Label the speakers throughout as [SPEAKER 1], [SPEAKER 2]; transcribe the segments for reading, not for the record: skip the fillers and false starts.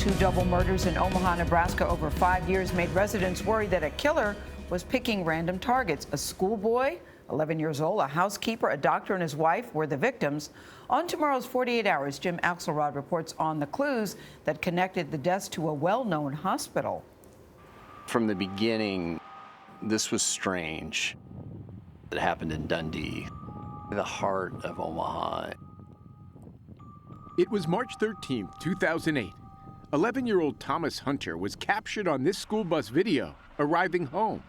[SPEAKER 1] Two double murders in Omaha, Nebraska over 5 years made residents worry that a killer was picking random targets. A schoolboy, 11 years old, a housekeeper, a doctor, and his wife were the victims. On tomorrow's 48 Hours, Jim Axelrod reports on the clues that connected the deaths to a well-known hospital.
[SPEAKER 2] From the beginning, this was strange. It happened in Dundee, the heart of Omaha.
[SPEAKER 3] It was March 13, 2008. 11-year-old Thomas Hunter was captured on this school bus video arriving home.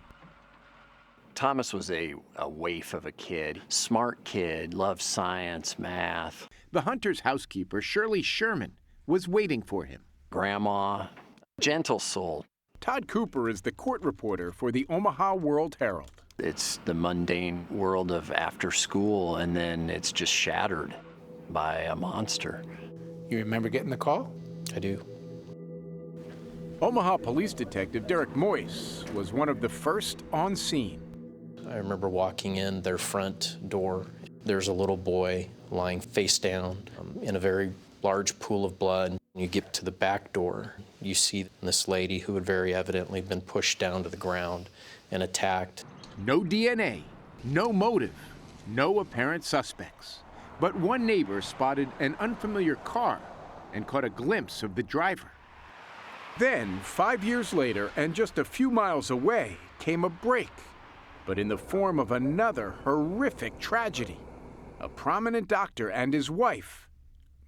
[SPEAKER 2] Thomas was a waif of a kid, smart kid, loved science, math.
[SPEAKER 3] The Hunter's housekeeper, Shirley Sherman, was waiting for him.
[SPEAKER 2] Grandma, gentle soul.
[SPEAKER 3] Todd Cooper is the court reporter for the Omaha World-Herald.
[SPEAKER 2] It's the mundane world of after school, and then it's just shattered by a monster.
[SPEAKER 4] You remember getting the call?
[SPEAKER 5] I do.
[SPEAKER 3] Omaha Police Detective Derek Moyse was one of the first on scene.
[SPEAKER 5] I remember walking in their front door. There's a little boy lying face down in a very large pool of blood. You get to the back door, you see this lady who had very evidently been pushed down to the ground and attacked.
[SPEAKER 3] No DNA, no motive, no apparent suspects. But one neighbor spotted an unfamiliar car and caught a glimpse of the driver. Then, 5 years later, and just a few miles away, came a break, but in the form of another horrific tragedy. A prominent doctor and his wife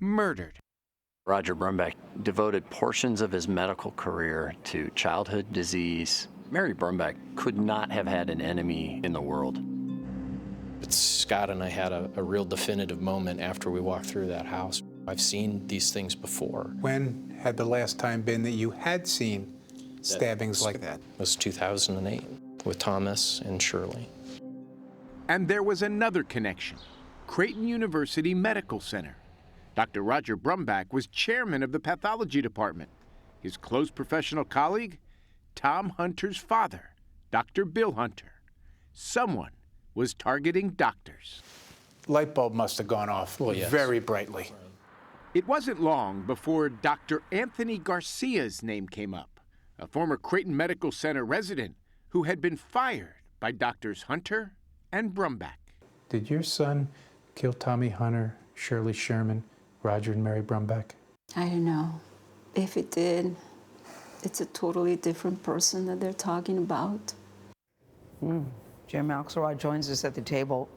[SPEAKER 3] murdered.
[SPEAKER 2] Roger Brumback devoted portions of his medical career to childhood disease. Mary Brumback could not have had an enemy in the world.
[SPEAKER 5] But Scott and I had a real definitive moment after we walked through that house. I've seen these things before.
[SPEAKER 4] When had the last time been that you had seen stabbings like that?
[SPEAKER 5] It was 2008 with Thomas and Shirley.
[SPEAKER 3] And there was another connection, Creighton University Medical Center. Dr. Roger Brumback was chairman of the pathology department. His close professional colleague, Tom Hunter's father, Dr. Bill Hunter. Someone was targeting doctors.
[SPEAKER 4] Light bulb must have gone off very brightly.
[SPEAKER 3] It wasn't long before Dr. Anthony Garcia's name came up, a former Creighton Medical Center resident who had been fired by Doctors Hunter and Brumback.
[SPEAKER 4] Did your son kill Tommy Hunter, Shirley Sherman, Roger and Mary Brumback?
[SPEAKER 6] I don't know. If it did, it's a totally different person that they're talking about.
[SPEAKER 1] Jim Axelrod joins us at the table.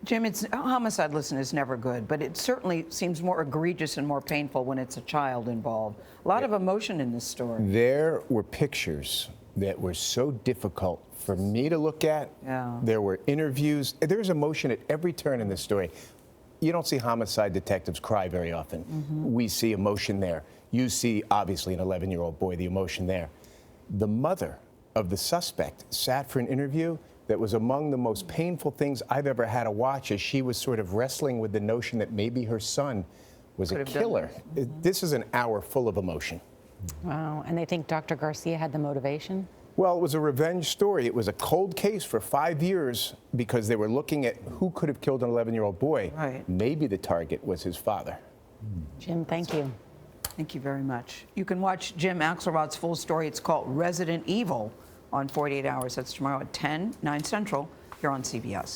[SPEAKER 1] Jim, homicide, listen, is never good, but it certainly seems more egregious and more painful when it's a child involved. A lot of emotion in this story.
[SPEAKER 7] There were pictures that were so difficult for me to look at.
[SPEAKER 1] Yeah.
[SPEAKER 7] There were interviews. There's emotion at every turn in this story. You don't see homicide detectives cry very often. We see emotion there. You see, obviously, an 11-year-old boy, the emotion there. The mother of the suspect sat for an interview that was among the most painful things I've ever had to watch, as she was sort of wrestling with the notion that maybe her son was a killer. This is an hour full of emotion.
[SPEAKER 8] Wow, and they think Dr. Garcia had the motivation?
[SPEAKER 7] Well, it was a revenge story. It was a cold case for 5 years because they were looking at who could have killed an 11-year-old boy.
[SPEAKER 1] Right.
[SPEAKER 7] Maybe the target was his father.
[SPEAKER 8] Jim, thank you.
[SPEAKER 1] Thank you very much. You can watch Jim Axelrod's full story. It's called Resident Evil on 48 Hours. That's tomorrow at 10, 9 Central, here on CBS.